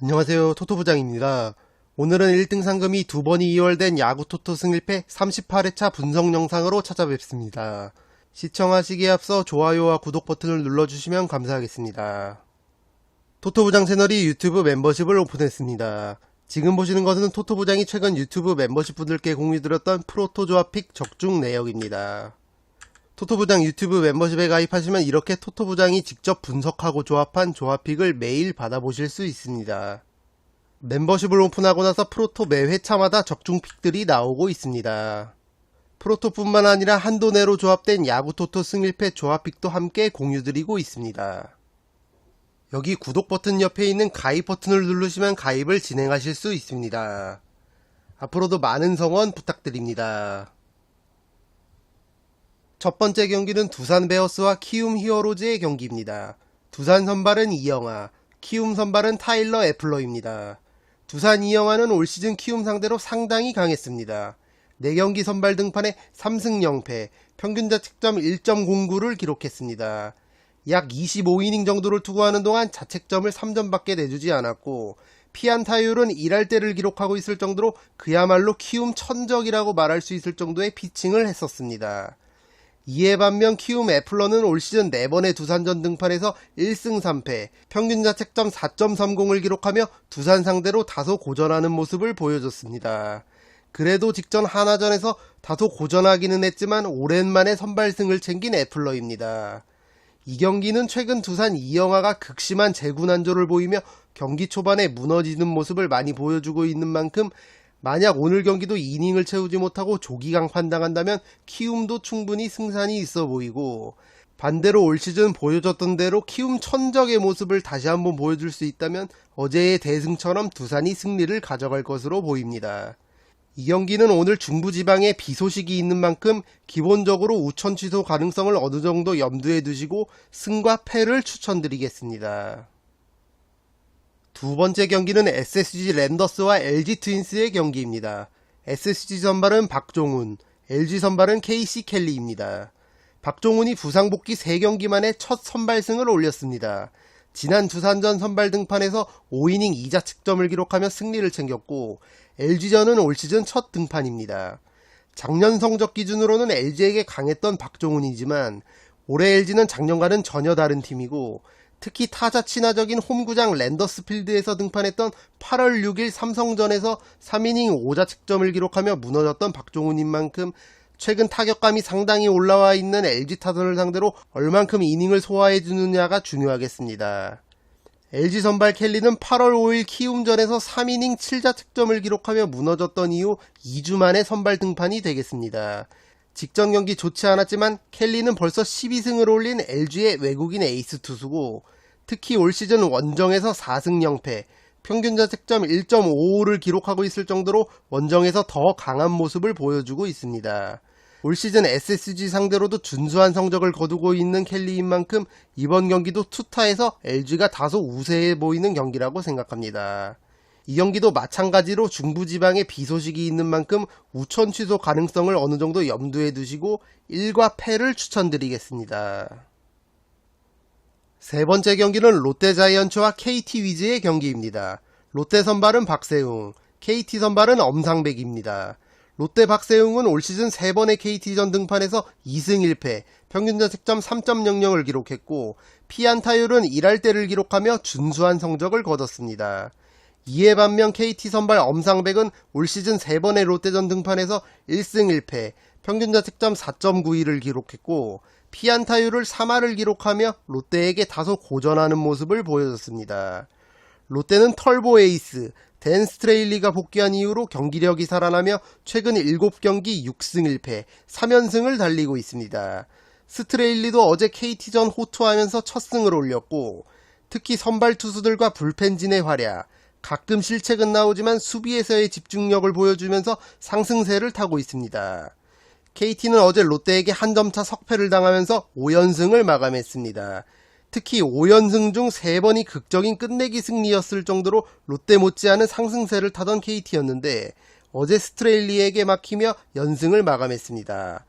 안녕하세요. 토토부장입니다. 오늘은 1등 상금이 2번이 이월된 야구토토 승일패 38회차 분석 영상으로 찾아뵙습니다. 시청하시기에 앞서 좋아요와 구독 버튼을 눌러주시면 감사하겠습니다. 토토부장 채널이 유튜브 멤버십을 오픈했습니다. 지금 보시는 것은 토토부장이 최근 유튜브 멤버십 분들께 공유드렸던 프로토 조합픽 적중 내역입니다. 토토부장 유튜브 멤버십에 가입하시면 이렇게 토토부장이 직접 분석하고 조합한 조합픽을 매일 받아보실 수 있습니다. 멤버십을 오픈하고 나서 프로토 매 회차마다 적중픽들이 나오고 있습니다. 프로토뿐만 아니라 한도 내로 조합된 야구토토 승일패 조합픽도 함께 공유드리고 있습니다. 여기 구독 버튼 옆에 있는 가입 버튼을 누르시면 가입을 진행하실 수 있습니다. 앞으로도 많은 성원 부탁드립니다. 첫 번째 경기는 두산 베어스와 키움 히어로즈의 경기입니다. 두산 선발은 이영하, 키움 선발은 타일러 애플러입니다. 두산 이영하는 올 시즌 키움 상대로 상당히 강했습니다. 4경기 선발 등판에 3승 0패, 평균 자책점 1.09를 기록했습니다. 약 25이닝 정도를 투구하는 동안 자책점을 3점밖에 내주지 않았고 피안타율은 1할대를 기록하고 있을 정도로 그야말로 키움 천적이라고 말할 수 있을 정도의 피칭을 했었습니다. 이에 반면 키움 애플러는 올 시즌 4번의 두산전 등판에서 1승 3패, 평균 자책점 4.30을 기록하며 두산 상대로 다소 고전하는 모습을 보여줬습니다. 그래도 직전 하나전에서 다소 고전하기는 했지만 오랜만에 선발승을 챙긴 애플러입니다. 이 경기는 최근 두산 이영하가 극심한 재군안조를 보이며 경기 초반에 무너지는 모습을 많이 보여주고 있는 만큼 만약 오늘 경기도 이닝을 채우지 못하고 조기강판 당한다면 키움도 충분히 승산이 있어 보이고 반대로 올 시즌 보여줬던 대로 키움 천적의 모습을 다시 한번 보여줄 수 있다면 어제의 대승처럼 두산이 승리를 가져갈 것으로 보입니다. 이 경기는 오늘 중부지방에 비 소식이 있는 만큼 기본적으로 우천 취소 가능성을 어느 정도 염두에 두시고 승과 패를 추천드리겠습니다. 두 번째 경기는 SSG 랜더스와 LG 트윈스의 경기입니다. SSG 선발은 박종훈, LG 선발은 KC 켈리입니다. 박종훈이 부상복귀 3경기 만에 첫 선발승을 올렸습니다. 지난 두산전 선발 등판에서 5이닝 2자책점을 기록하며 승리를 챙겼고 LG전은 올 시즌 첫 등판입니다. 작년 성적 기준으로는 LG에게 강했던 박종훈이지만 올해 LG는 작년과는 전혀 다른 팀이고 특히 타자 친화적인 홈구장 랜더스 필드에서 등판했던 8월 6일 삼성전에서 3이닝 5자책점을 기록하며 무너졌던 박종훈인 만큼 최근 타격감이 상당히 올라와 있는 LG 타선을 상대로 얼만큼 이닝을 소화해주느냐가 중요하겠습니다. LG 선발 켈리는 8월 5일 키움전에서 3이닝 7자책점을 기록하며 무너졌던 이후 2주 만에 선발 등판이 되겠습니다. 직전 경기 좋지 않았지만 켈리는 벌써 12승을 올린 LG의 외국인 에이스 투수고 특히 올 시즌 원정에서 4승 0패, 평균 자책점 1.55를 기록하고 있을 정도로 원정에서 더 강한 모습을 보여주고 있습니다. 올 시즌 SSG 상대로도 준수한 성적을 거두고 있는 켈리인 만큼 이번 경기도 투타에서 LG가 다소 우세해 보이는 경기라고 생각합니다. 이 경기도 마찬가지로 중부지방에 비 소식이 있는 만큼 우천 취소 가능성을 어느 정도 염두에 두시고 1과 패를 추천드리겠습니다. 세 번째 경기는 롯데 자이언츠와 KT 위즈의 경기입니다. 롯데 선발은 박세웅, KT 선발은 엄상백입니다. 롯데 박세웅은 올 시즌 3번의 KT전 등판에서 2승 1패, 평균 자책점 3.00을 기록했고 피안타율은 1할대를 기록하며 준수한 성적을 거뒀습니다. 이에 반면 KT 선발 엄상백은 올 시즌 3번의 롯데전 등판에서 1승 1패, 평균 자책점 4.91을 기록했고 피안타율을 3할을 기록하며 롯데에게 다소 고전하는 모습을 보여줬습니다. 롯데는 털보 에이스 댄 스트레일리가 복귀한 이후로 경기력이 살아나며 최근 7경기 6승 1패, 3연승을 달리고 있습니다. 스트레일리도 어제 KT전 호투하면서 첫 승을 올렸고 특히 선발 투수들과 불펜진의 활약, 가끔 실책은 나오지만 수비에서의 집중력을 보여주면서 상승세를 타고 있습니다. KT는 어제 롯데에게 한 점차 석패를 당하면서 5연승을 마감했습니다. 특히 5연승 중 3번이 극적인 끝내기 승리였을 정도로 롯데 못지않은 상승세를 타던 KT였는데 어제 스트레일리에게 막히며 연승을 마감했습니다.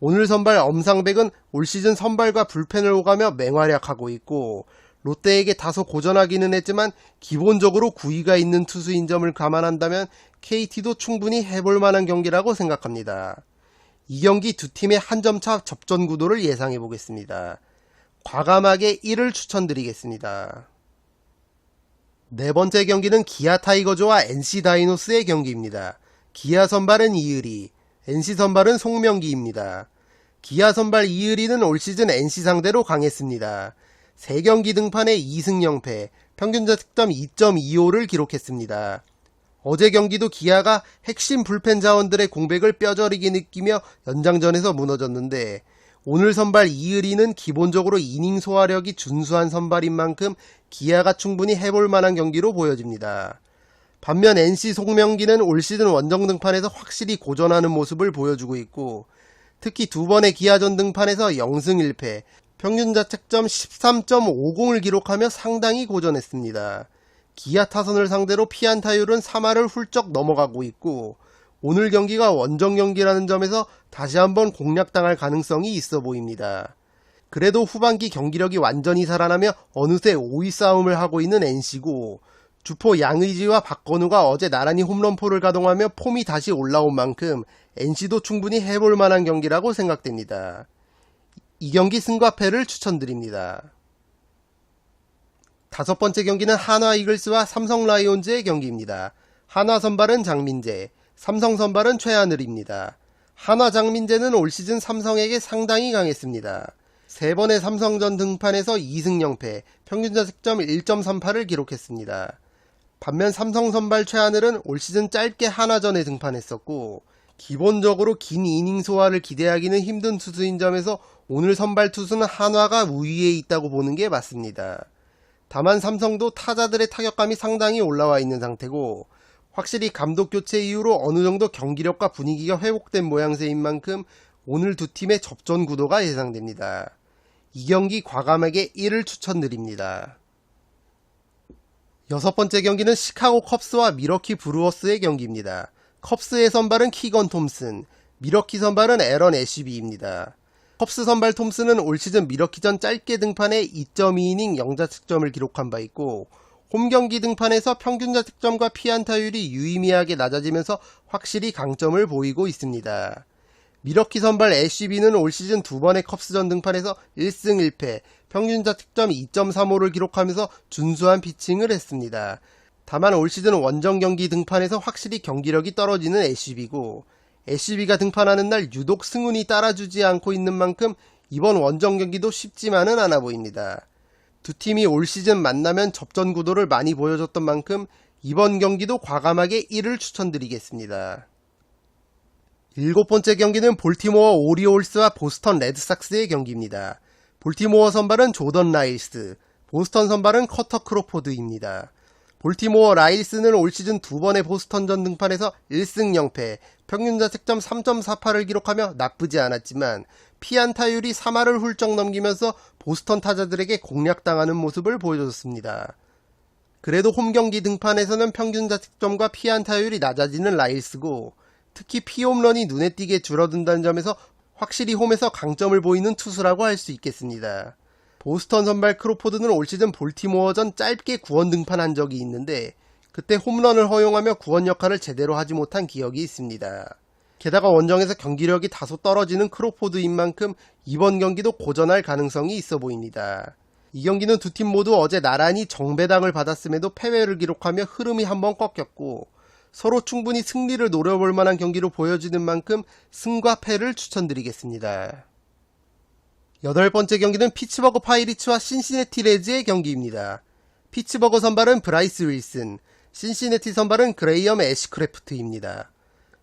오늘 선발 엄상백은 올 시즌 선발과 불펜을 오가며 맹활약하고 있고 롯데에게 다소 고전하기는 했지만 기본적으로 구위가 있는 투수인 점을 감안한다면 KT도 충분히 해볼 만한 경기라고 생각합니다. 이 경기 두 팀의 한 점차 접전 구도를 예상해 보겠습니다. 과감하게 1을 추천드리겠습니다. 네 번째 경기는 기아 타이거즈와 NC 다이노스의 경기입니다. 기아 선발은 이의리, NC 선발은 송명기입니다. 기아 선발 이의리는 올 시즌 NC 상대로 강했습니다. 3경기 등판에 2승 0패, 평균 자책점 2.25를 기록했습니다. 어제 경기도 기아가 핵심 불펜 자원들의 공백을 뼈저리게 느끼며 연장전에서 무너졌는데 오늘 선발 이의리는 기본적으로 이닝 소화력이 준수한 선발인 만큼 기아가 충분히 해볼 만한 경기로 보여집니다. 반면 NC 송명기는 올 시즌 원정 등판에서 확실히 고전하는 모습을 보여주고 있고 특히 두 번의 기아전 등판에서 0승 1패, 평균 자책점 13.50을 기록하며 상당히 고전했습니다. 기아 타선을 상대로 피안타율은 3할을 훌쩍 넘어가고 있고 오늘 경기가 원정 경기라는 점에서 다시 한번 공략당할 가능성이 있어 보입니다. 그래도 후반기 경기력이 완전히 살아나며 어느새 5위 싸움을 하고 있는 NC고 주포 양의지와 박건우가 어제 나란히 홈런포를 가동하며 폼이 다시 올라온 만큼 NC도 충분히 해볼 만한 경기라고 생각됩니다. 이 경기 승과 패를 추천드립니다. 다섯 번째 경기는 한화 이글스와 삼성 라이온즈의 경기입니다. 한화 선발은 장민재, 삼성 선발은 최하늘입니다. 한화 장민재는 올 시즌 삼성에게 상당히 강했습니다. 3번의 삼성전 등판에서 2승 0패, 평균 자책점 1.38을 기록했습니다. 반면 삼성 선발 최하늘은 올 시즌 짧게 한화전에 등판했었고 기본적으로 긴 이닝 소화를 기대하기는 힘든 투수인 점에서 오늘 선발 투수는 한화가 우위에 있다고 보는 게 맞습니다. 다만 삼성도 타자들의 타격감이 상당히 올라와 있는 상태고 확실히 감독 교체 이후로 어느 정도 경기력과 분위기가 회복된 모양새인 만큼 오늘 두 팀의 접전 구도가 예상됩니다. 이 경기 과감하게 1을 추천드립니다. 여섯 번째 경기는 시카고 컵스와 미러키 브루어스의 경기입니다. 컵스의 선발은 키건 톰슨, 미러키 선발은 에런 애쉬비입니다. 컵스 선발 톰슨은 올 시즌 미러키전 짧게 등판해 2.2이닝 0자책점을 기록한 바 있고 홈경기 등판에서 평균 자책점과 피안타율이 유의미하게 낮아지면서 확실히 강점을 보이고 있습니다. 미러키 선발 애쉬비는 올 시즌 2번의 컵스전 등판에서 1승 1패, 평균 자책점 2.35를 기록하면서 준수한 피칭을 했습니다. 다만 올 시즌 원정 경기 등판에서 확실히 경기력이 떨어지는 애쉬비고 애쉬비가 등판하는 날 유독 승운이 따라주지 않고 있는 만큼 이번 원정 경기도 쉽지만은 않아 보입니다. 두 팀이 올 시즌 만나면 접전 구도를 많이 보여줬던 만큼 이번 경기도 과감하게 1을 추천드리겠습니다. 일곱 번째 경기는 볼티모어 오리올스와 보스턴 레드삭스의 경기입니다. 볼티모어 선발은 조던 라일스, 보스턴 선발은 커터 크로포드입니다. 볼티모어 라일스는 올 시즌 2번의 보스턴전 등판에서 1승 0패, 평균 자책점 3.48을 기록하며 나쁘지 않았지만 피안타율이 3할을 훌쩍 넘기면서 보스턴 타자들에게 공략당하는 모습을 보여줬습니다. 그래도 홈경기 등판에서는 평균 자책점과 피안타율이 낮아지는 라일스고 특히 피홈런이 눈에 띄게 줄어든다는 점에서 확실히 홈에서 강점을 보이는 투수라고 할 수 있겠습니다. 보스턴 선발 크로포드는 올 시즌 볼티모어전 짧게 구원 등판한 적이 있는데 그때 홈런을 허용하며 구원 역할을 제대로 하지 못한 기억이 있습니다. 게다가 원정에서 경기력이 다소 떨어지는 크로포드인 만큼 이번 경기도 고전할 가능성이 있어 보입니다. 이 경기는 두 팀 모두 어제 나란히 정배당을 받았음에도 패배를 기록하며 흐름이 한번 꺾였고 서로 충분히 승리를 노려볼 만한 경기로 보여지는 만큼 승과 패를 추천드리겠습니다. 여덟 번째 경기는 피츠버그 파이리츠와 신시내티 레즈의 경기입니다. 피츠버그 선발은 브라이스 윌슨, 신시내티 선발은 그레이엄 애쉬크래프트입니다.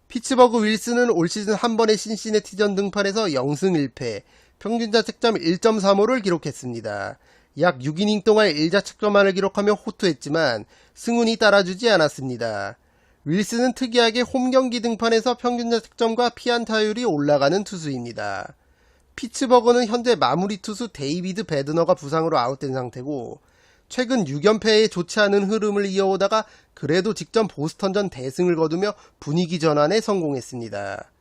피츠버그 윌슨은 올 시즌 한 번의 신시내티전 등판에서 0승 1패, 평균 자책점 1.35를 기록했습니다. 약 6이닝 동안 1자책점만을 기록하며 호투했지만 승운이 따라주지 않았습니다. 윌슨은 특이하게 홈경기 등판에서 평균 자책점과 피안타율이 올라가는 투수입니다. 피츠버그는 현재 마무리 투수 데이비드 베드너가 부상으로 아웃된 상태고 최근 6연패에 좋지 않은 흐름을 이어오다가 그래도 직전 보스턴전 대승을 거두며 분위기 전환에 성공했습니다.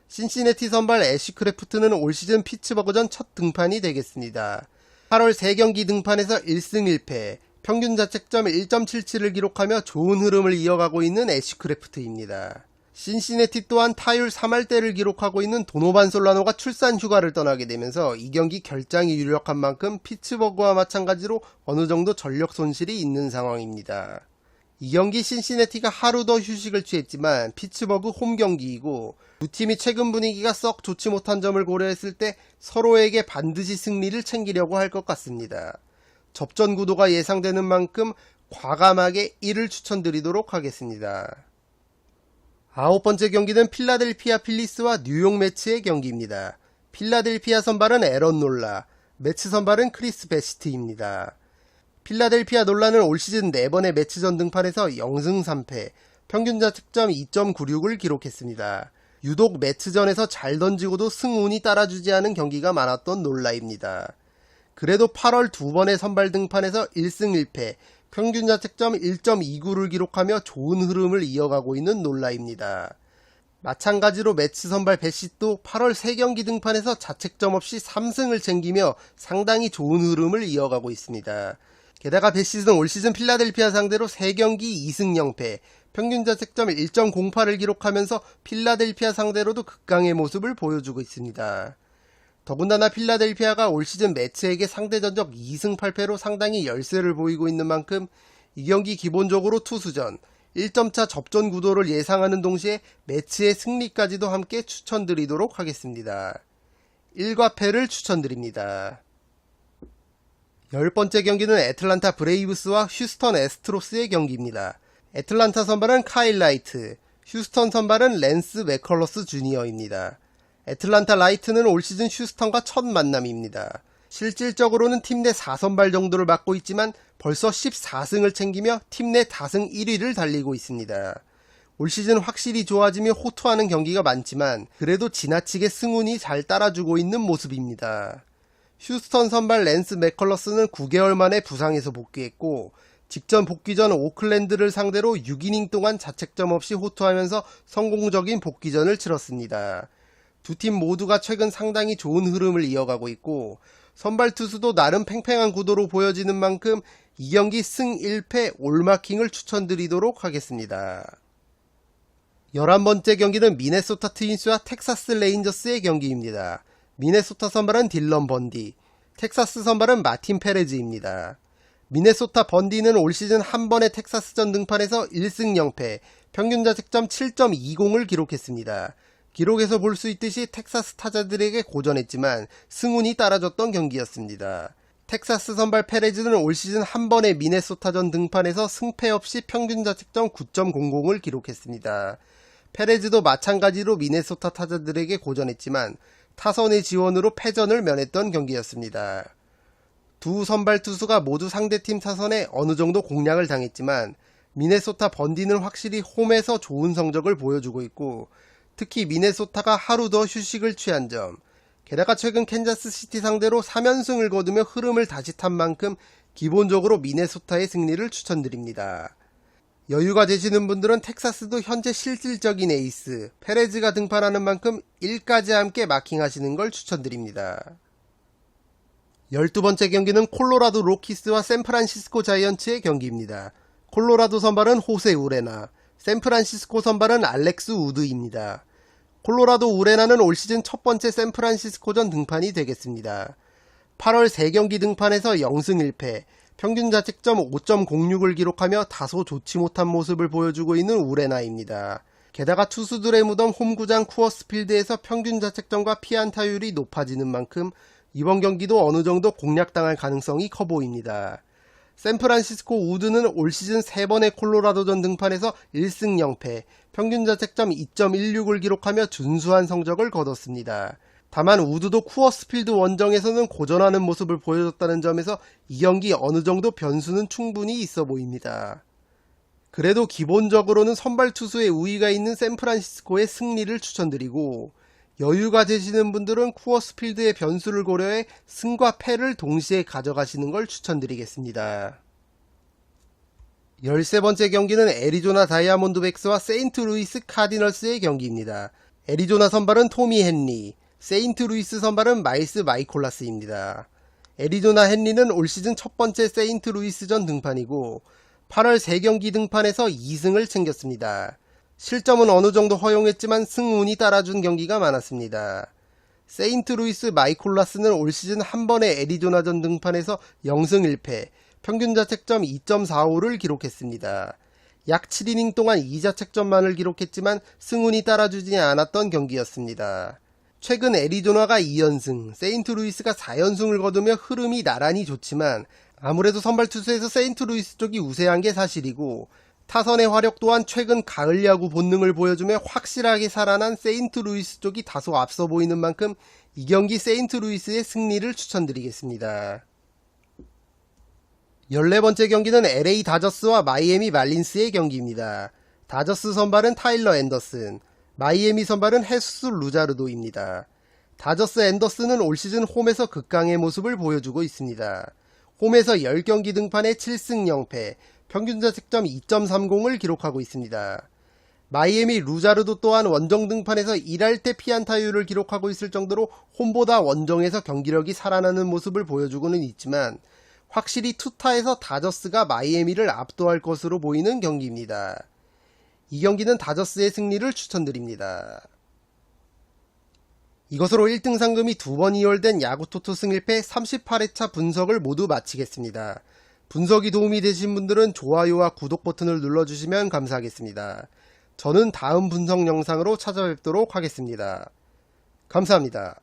신시내티 선발 애쉬크래프트는 올 시즌 피츠버그전 첫 등판이 되겠습니다. 8월 3경기 등판에서 1승 1패, 평균 자책점 1.77을 기록하며 좋은 흐름을 이어가고 있는 애쉬크래프트입니다. 신시내티 또한 타율 3할대를 기록하고 있는 도노반 솔라노가 출산 휴가를 떠나게 되면서 이 경기 결장이 유력한 만큼 피츠버그와 마찬가지로 어느 정도 전력 손실이 있는 상황입니다. 이 경기 신시내티가 하루 더 휴식을 취했지만 피츠버그 홈 경기이고 두 팀이 최근 분위기가 썩 좋지 못한 점을 고려했을 때 서로에게 반드시 승리를 챙기려고 할 것 같습니다. 접전 구도가 예상되는 만큼 과감하게 1을 추천드리도록 하겠습니다. 9번째 경기는 필라델피아 필리스와 뉴욕 매츠의 경기입니다. 필라델피아 선발은 에런 놀라, 매츠 선발은 크리스 베시트입니다. 필라델피아 놀라는 올 시즌 4번의 매치전 등판에서 0승 3패, 평균 자책점 2.96을 기록했습니다. 유독 매치전에서 잘 던지고도 승운이 따라주지 않은 경기가 많았던 놀라입니다. 그래도 8월 2번의 선발 등판에서 1승 1패, 평균 자책점 1.29를 기록하며 좋은 흐름을 이어가고 있는 놀라입니다. 마찬가지로 매치 선발 베시도 8월 3경기 등판에서 자책점 없이 3승을 챙기며 상당히 좋은 흐름을 이어가고 있습니다. 게다가 베시는 올 시즌 필라델피아 상대로 3경기 2승 0패, 평균 자책점 1.08을 기록하면서 필라델피아 상대로도 극강의 모습을 보여주고 있습니다. 더군다나 필라델피아가 올 시즌 매츠에게 상대 전적 2승 8패로 상당히 열세를 보이고 있는 만큼 이 경기 기본적으로 투수전, 1점차 접전 구도를 예상하는 동시에 매츠의 승리까지도 함께 추천드리도록 하겠습니다. 1과 패를 추천드립니다. 10번째 경기는 애틀란타 브레이브스와 휴스턴 애스트로스의 경기입니다. 애틀란타 선발은 카일 라이트, 휴스턴 선발은 랜스 맥컬러스 주니어입니다. 애틀란타 라이트는 올 시즌 휴스턴과 첫 만남입니다. 실질적으로는 팀 내 4선발 정도를 맡고 있지만 벌써 14승을 챙기며 팀 내 다승 1위를 달리고 있습니다. 올 시즌 확실히 좋아지며 호투하는 경기가 많지만 그래도 지나치게 승운이 잘 따라주고 있는 모습입니다. 휴스턴 선발 랜스 맥컬러스는 9개월 만에 부상에서 복귀했고 직전 복귀 전 오클랜드를 상대로 6이닝 동안 자책점 없이 호투하면서 성공적인 복귀전을 치렀습니다. 두 팀 모두가 최근 상당히 좋은 흐름을 이어가고 있고 선발 투수도 나름 팽팽한 구도로 보여지는 만큼 이 경기 승 1패 올마킹을 추천드리도록 하겠습니다. 11번째 경기는 미네소타 트윈스와 텍사스 레인저스의 경기입니다. 미네소타 선발은 딜런 번디, 텍사스 선발은 마틴 페레즈입니다. 미네소타 번디는 올 시즌 한 번의 텍사스전 등판에서 1승 0패, 평균 자책점 7.20을 기록했습니다. 기록에서 볼 수 있듯이 텍사스 타자들에게 고전했지만 승운이 따라줬던 경기였습니다. 텍사스 선발 페레즈는 올 시즌 한 번의 미네소타전 등판에서 승패 없이 평균 자책점 9.00을 기록했습니다. 페레즈도 마찬가지로 미네소타 타자들에게 고전했지만 타선의 지원으로 패전을 면했던 경기였습니다. 두 선발 투수가 모두 상대팀 타선에 어느 정도 공략을 당했지만 미네소타 번디는 확실히 홈에서 좋은 성적을 보여주고 있고 특히 미네소타가 하루 더 휴식을 취한 점, 게다가 최근 캔자스시티 상대로 3연승을 거두며 흐름을 다시 탄 만큼 기본적으로 미네소타의 승리를 추천드립니다. 여유가 되시는 분들은 텍사스도 현재 실질적인 에이스 페레즈가 등판하는 만큼 1까지 함께 마킹하시는 걸 추천드립니다. 12번째 경기는 콜로라도 로키스와 샌프란시스코 자이언츠의 경기입니다. 콜로라도 선발은 호세 우레나, 샌프란시스코 선발은 알렉스 우드입니다. 콜로라도 우레나는 올 시즌 첫 번째 샌프란시스코전 등판이 되겠습니다. 8월 3경기 등판에서 0승 1패, 평균 자책점 5.06을 기록하며 다소 좋지 못한 모습을 보여주고 있는 우레나입니다. 게다가 투수들의 무덤 홈구장 쿠어스필드에서 평균 자책점과 피안타율이 높아지는 만큼 이번 경기도 어느 정도 공략당할 가능성이 커 보입니다. 샌프란시스코 우드는 올 시즌 3번의 콜로라도전 등판에서 1승 0패, 평균 자책점 2.16을 기록하며 준수한 성적을 거뒀습니다. 다만 우드도 쿠어스필드 원정에서는 고전하는 모습을 보여줬다는 점에서 이 경기 어느 정도 변수는 충분히 있어 보입니다. 그래도 기본적으로는 선발 투수의 우위가 있는 샌프란시스코의 승리를 추천드리고 여유가 되시는 분들은 쿠어스필드의 변수를 고려해 승과 패를 동시에 가져가시는 걸 추천드리겠습니다. 13번째 경기는 애리조나 다이아몬드백스와 세인트루이스 카디널스의 경기입니다. 애리조나 선발은 토미 헨리, 세인트루이스 선발은 마일스 마이콜라스입니다. 애리조나 헨리는 올 시즌 첫 번째 세인트루이스전 등판이고 8월 3경기 등판에서 2승을 챙겼습니다. 실점은 어느 정도 허용했지만 승운이 따라준 경기가 많았습니다. 세인트루이스 마이콜라스는 올 시즌 한 번의 애리조나전 등판에서 0승 1패, 평균 자책점 2.45를 기록했습니다. 약 7이닝 동안 2자책점만을 기록했지만 승운이 따라주지 않았던 경기였습니다. 최근 애리조나가 2연승, 세인트루이스가 4연승을 거두며 흐름이 나란히 좋지만 아무래도 선발 투수에서 세인트루이스 쪽이 우세한 게 사실이고 타선의 화력 또한 최근 가을 야구 본능을 보여주며 확실하게 살아난 세인트루이스 쪽이 다소 앞서 보이는 만큼 이 경기 세인트루이스의 승리를 추천드리겠습니다. 14번째 경기는 LA 다저스와 마이애미 말린스의 경기입니다. 다저스 선발은 타일러 앤더슨, 마이애미 선발은 헤수스 루자르도입니다. 다저스 앤더슨은 올 시즌 홈에서 극강의 모습을 보여주고 있습니다. 홈에서 10경기 등판에 7승 0패, 평균 자책점 2.30을 기록하고 있습니다. 마이애미 루자르도 또한 원정 등판에서 1할 때 피안타율을 기록하고 있을 정도로 홈보다 원정에서 경기력이 살아나는 모습을 보여주고는 있지만 확실히 투타에서 다저스가 마이애미를 압도할 것으로 보이는 경기입니다. 이 경기는 다저스의 승리를 추천드립니다. 이것으로 1등 상금이 2번 이월된 야구토토 승 1패 38회차 분석을 모두 마치겠습니다. 분석이 도움이 되신 분들은 좋아요와 구독 버튼을 눌러주시면 감사하겠습니다. 저는 다음 분석 영상으로 찾아뵙도록 하겠습니다. 감사합니다.